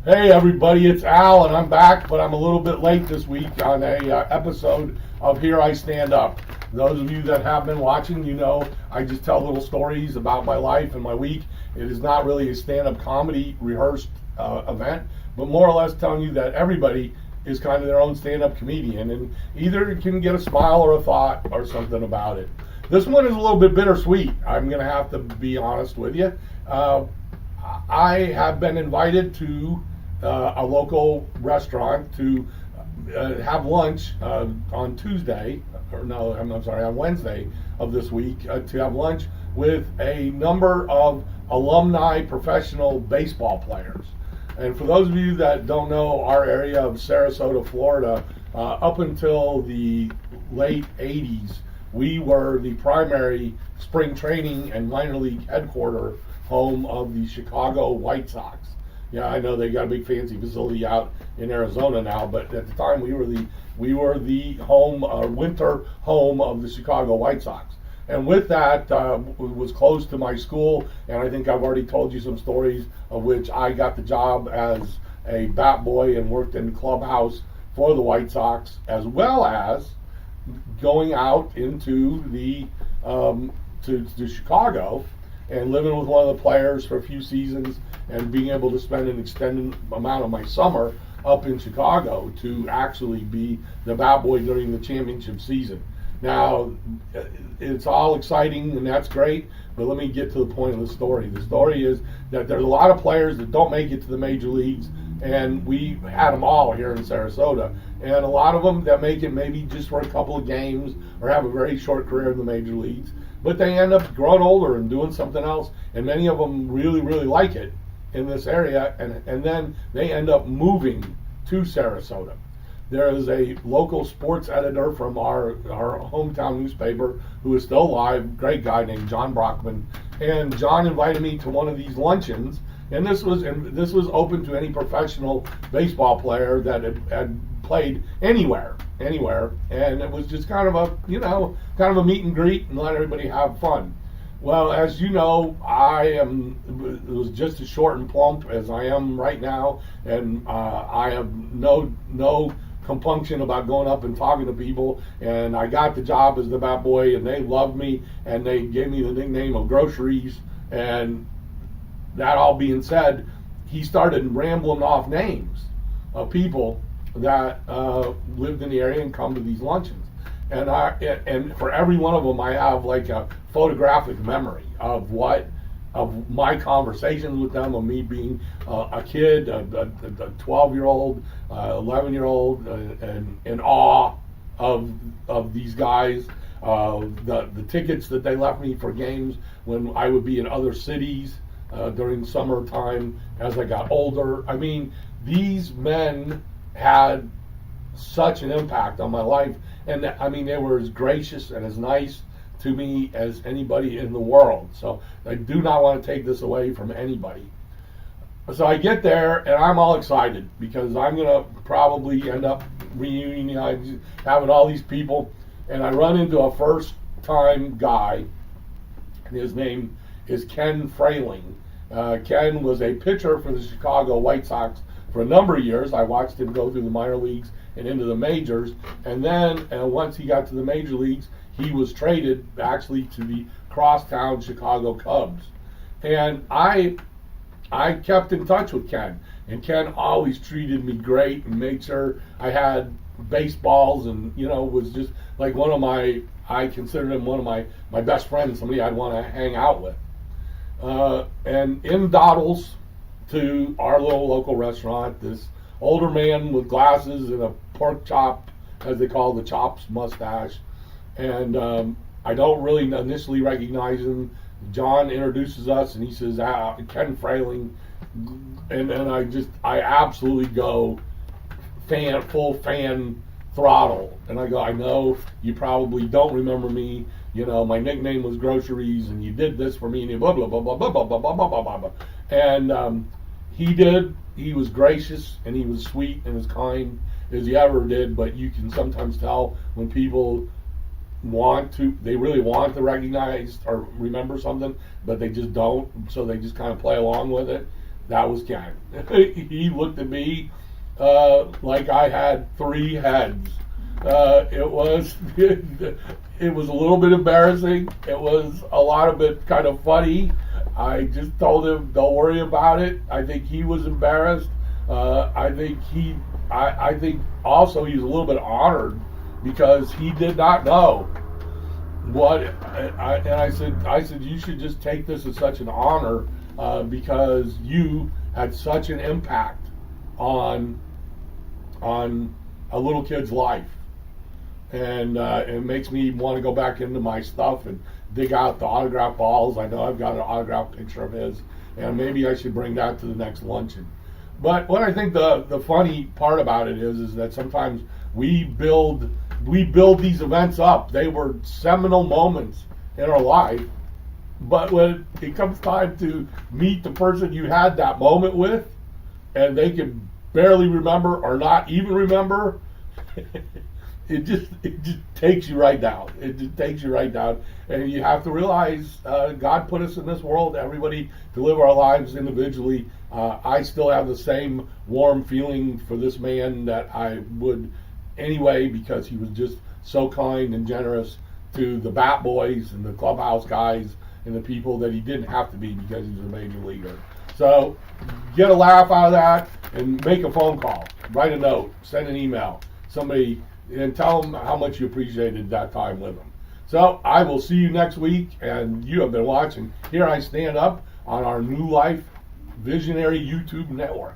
Hey everybody, it's Al, and I'm back, but I'm a little bit late this week on a episode of Here I Stand Up. Those of you that have been watching, you know I just tell little stories about my life and my week. It is not really a stand-up comedy rehearsed event, but more or less telling you that everybody is kind of their own stand-up comedian, and either can get a smile or a thought or something about it. This one is a little bit bittersweet. I'm going to have to be honest with you. I have been invited to a local restaurant to have lunch on Tuesday, or no, I'm sorry, on Wednesday of this week, to have lunch with a number of alumni professional baseball players. And for those of you that don't know our area of Sarasota, Florida, up until the late 80s, we were the primary spring training and minor league headquarter home of the Chicago White Sox. Yeah, I know they got a big fancy facility out in Arizona now, but at the time we were the home, winter home of the Chicago White Sox. And with that, it was close to my school, and I think I've already told you some stories of which I got the job as a bat boy and worked in the clubhouse for the White Sox, as well as going out into the to Chicago and living with one of the players for a few seasons and being able to spend an extended amount of my summer up in Chicago to actually be the bat boy during the championship season. Now, it's all exciting and that's great, but let me get to the point of the story. The story is that there's a lot of players that don't make it to the major leagues, and we had them all here in Sarasota. And a lot of them that make it maybe just for a couple of games or have a very short career in the major leagues, but they end up growing older and doing something else, and many of them really, really like it in this area, and then they end up moving to Sarasota. There is a local sports editor from our hometown newspaper who is still alive, great guy named John Brockman, and John invited me to one of these luncheons, and this was open to any professional baseball player that had played anywhere, and it was just kind of a meet and greet and let everybody have fun. Well, as you know, it was just as short and plump as I am right now, and I have no compunction about going up and talking to people, and I got the job as the bat boy, and they loved me, and they gave me the nickname of Groceries. And that all being said, he started rambling off names of people that lived in the area and come to these luncheons. And for every one of them, I have like a photographic memory of my conversations with them, of me being a kid, a 12-year-old, 11-year-old, and in awe of these guys. The tickets that they left me for games when I would be in other cities during summertime as I got older. I mean, these men had such an impact on my life, and I mean, they were as gracious and as nice to me as anybody in the world. So I do not want to take this away from anybody. So I get there and I'm all excited because I'm going to probably end up reunionizing, having all these people, and I run into a first-time guy, and his name is Ken Frayling. Ken was a pitcher for the Chicago White Sox for a number of years. I watched him go through the minor leagues and into the majors, and then once he got to the major leagues, he was traded actually to the crosstown Chicago Cubs. And I kept in touch with Ken, and Ken always treated me great and made sure I had baseballs, and was just like I considered him one of my best friends, somebody I'd want to hang out with. And in Doddles to our little local restaurant, this older man with glasses and a pork chop, as they call the chops, mustache. And I don't really initially recognize him. John introduces us, and he says, Ken Frayling. And I absolutely go full fan throttle. And I go, I know you probably don't remember me. My nickname was Groceries, and you did this for me, and blah, blah, blah, blah, blah, blah, blah, blah, blah, blah, blah. And he was gracious, and he was sweet and as kind as he ever did, but you can sometimes tell when people they really want to recognize or remember something, but they just don't, so they just kind of play along with it. That was Ken. He looked at me like I had 3 heads. It was it was a little bit embarrassing. It was a lot of it kind of funny. I just told him, "Don't worry about it." I think he was embarrassed. I think also he's a little bit honored because he did not know what. I said, you should just take this as such an honor because you had such an impact on a little kid's life. And it makes me want to go back into my stuff and dig out the autograph balls. I know I've got an autograph picture of his, and maybe I should bring that to the next luncheon. But what I think the funny part about it is that sometimes we build these events up. They were seminal moments in our life, but when it comes time to meet the person you had that moment with, and they can barely remember or not even remember, it just takes you right down. It just takes you right down, and you have to realize God put us in this world, everybody, to live our lives individually. I still have the same warm feeling for this man that I would anyway, because he was just so kind and generous to the Bat Boys and the clubhouse guys and the people that he didn't have to be because he was a major leaguer. So get a laugh out of that and make a phone call, write a note, send an email, somebody, and tell them how much you appreciated that time with them. So I will see you next week, and you have been watching Here I Stand Up on our New Life Visionary YouTube network.